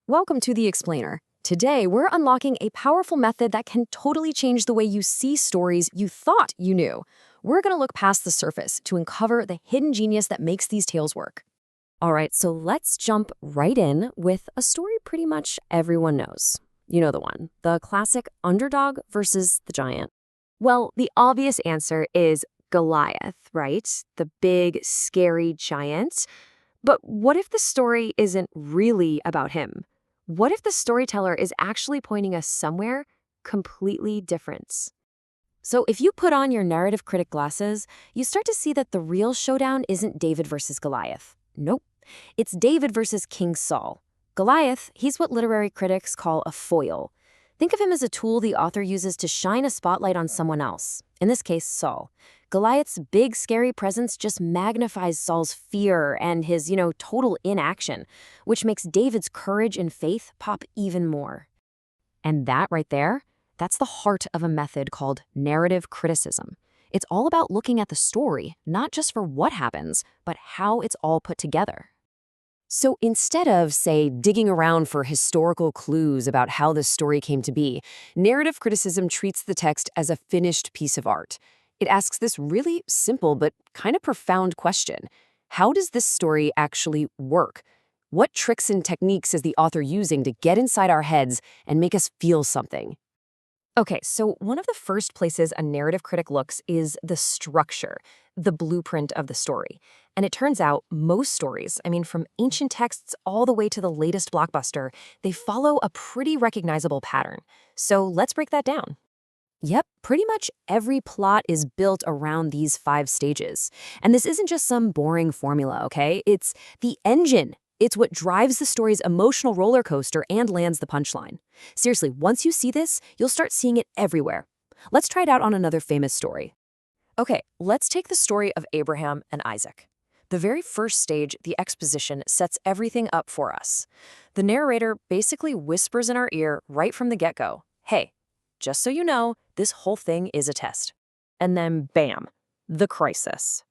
Welcome to The Explainer. Today, we're unlocking a powerful method that can totally change the way you see stories you thought you knew. We're going to look past the surface to uncover the hidden genius that makes these tales work. All right, so let's jump right in with a story pretty much everyone knows. You know the one, the classic underdog versus the giant. Well, the obvious answer is Goliath, right? The big, scary giant. But what if the story isn't really about him? What if the storyteller is actually pointing us somewhere completely different? So if you put on your narrative critic glasses, you start to see that the real showdown isn't David versus Goliath. Nope. It's David versus King Saul. Goliath, he's what literary critics call a foil. Think of him as a tool the author uses to shine a spotlight on someone else, in this case, Saul. Goliath's big, scary presence just magnifies Saul's fear and his, total inaction, which makes David's courage and faith pop even more. And that right there, that's the heart of a method called narrative criticism. It's all about looking at the story, not just for what happens, but how it's all put together. So instead of, say, digging around for historical clues about how the story came to be, narrative criticism treats the text as a finished piece of art. It asks this really simple but kind of profound question. How does this story actually work? What tricks and techniques is the author using to get inside our heads and make us feel something? Okay, so one of the first places a narrative critic looks is the structure, the blueprint of the story. And it turns out most stories, from ancient texts all the way to the latest blockbuster, they follow a pretty recognizable pattern. So let's break that down. Yep, pretty much every plot is built around these 5 stages. And this isn't just some boring formula, okay? It's the engine. It's what drives the story's emotional roller coaster and lands the punchline. Seriously, once you see this, you'll start seeing it everywhere. Let's try it out on another famous story. Okay, let's take the story of Abraham and Isaac. The very first stage, the exposition, sets everything up for us. The narrator basically whispers in our ear right from the get-go, hey, just so you know, this whole thing is a test. And then bam, the crisis.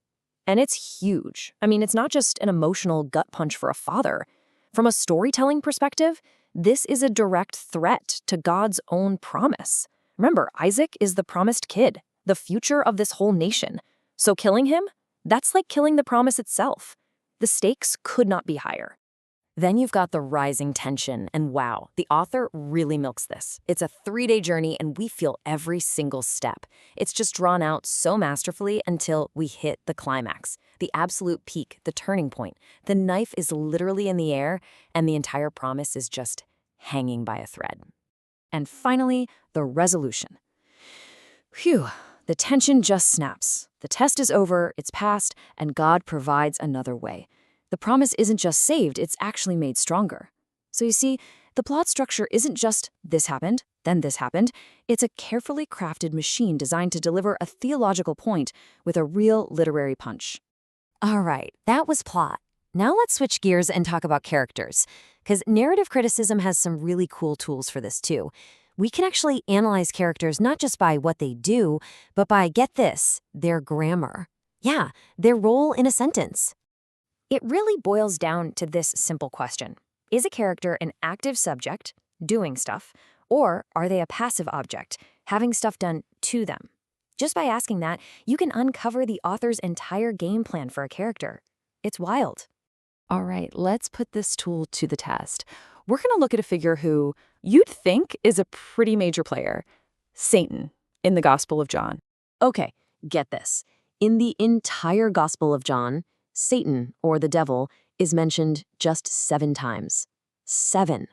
And it's huge. It's not just an emotional gut punch for a father. From a storytelling perspective, this is a direct threat to God's own promise. Remember, Isaac is the promised kid, the future of this whole nation. So killing him? That's like killing the promise itself. The stakes could not be higher. Then you've got the rising tension, and wow, the author really milks this. It's a 3-day journey, and we feel every single step. It's just drawn out so masterfully until we hit the climax, the absolute peak, the turning point. The knife is literally in the air, and the entire promise is just hanging by a thread. And finally, the resolution. Phew, the tension just snaps. The test is over, it's passed, and God provides another way. The promise isn't just saved, it's actually made stronger. So you see, the plot structure isn't just this happened, then this happened. It's a carefully crafted machine designed to deliver a theological point with a real literary punch. All right, that was plot. Now let's switch gears and talk about characters, because narrative criticism has some really cool tools for this too. We can actually analyze characters not just by what they do, but by, get this, their grammar. Yeah, their role in a sentence. It really boils down to this simple question. Is a character an active subject, doing stuff, or are they a passive object, having stuff done to them? Just by asking that, you can uncover the author's entire game plan for a character. It's wild. All right, let's put this tool to the test. We're going to look at a figure who you'd think is a pretty major player, Satan, in the Gospel of John. Okay, get this. In the entire Gospel of John, Satan, or the devil, is mentioned just 7 times. 7.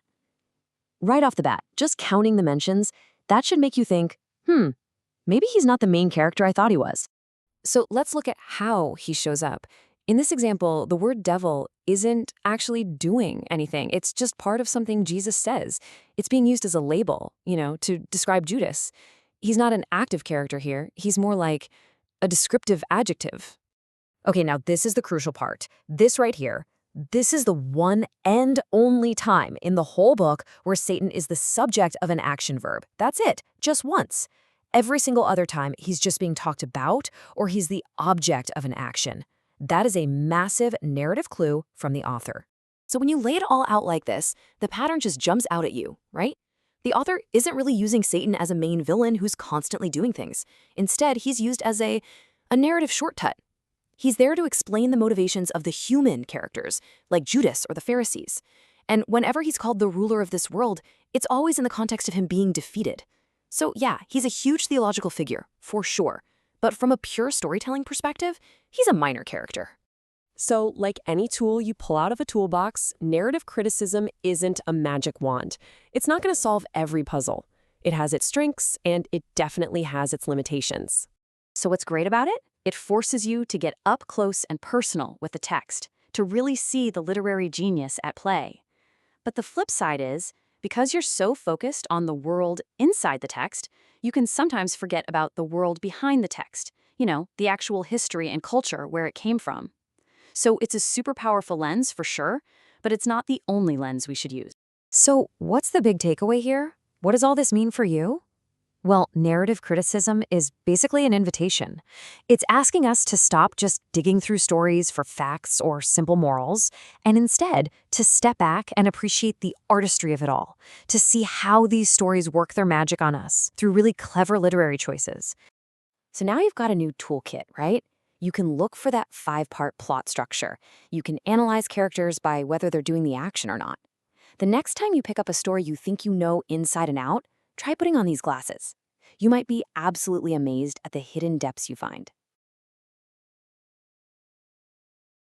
Right off the bat, just counting the mentions, that should make you think, maybe he's not the main character I thought he was. So let's look at how he shows up. In this example, the word devil isn't actually doing anything. It's just part of something Jesus says. It's being used as a label, to describe Judas. He's not an active character here. He's more like a descriptive adjective. Okay, now this is the crucial part. This right here, this is the one and only time in the whole book where Satan is the subject of an action verb. That's it, just once. Every single other time, he's just being talked about or he's the object of an action. That is a massive narrative clue from the author. So when you lay it all out like this, the pattern just jumps out at you, right? The author isn't really using Satan as a main villain who's constantly doing things. Instead, he's used as a narrative shortcut. He's there to explain the motivations of the human characters, like Judas or the Pharisees. And whenever he's called the ruler of this world, it's always in the context of him being defeated. So yeah, he's a huge theological figure, for sure. But from a pure storytelling perspective, he's a minor character. So, like any tool you pull out of a toolbox, narrative criticism isn't a magic wand. It's not going to solve every puzzle. It has its strengths, and it definitely has its limitations. So what's great about it? It forces you to get up close and personal with the text, to really see the literary genius at play. But the flip side is, because you're so focused on the world inside the text, you can sometimes forget about the world behind the text, the actual history and culture where it came from. So it's a super powerful lens for sure, but it's not the only lens we should use. So what's the big takeaway here? What does all this mean for you? Well, narrative criticism is basically an invitation. It's asking us to stop just digging through stories for facts or simple morals, and instead to step back and appreciate the artistry of it all, to see how these stories work their magic on us through really clever literary choices. So now you've got a new toolkit, right? You can look for that 5-part plot structure. You can analyze characters by whether they're doing the action or not. The next time you pick up a story you think you know inside and out, try putting on these glasses. You might be absolutely amazed at the hidden depths you find.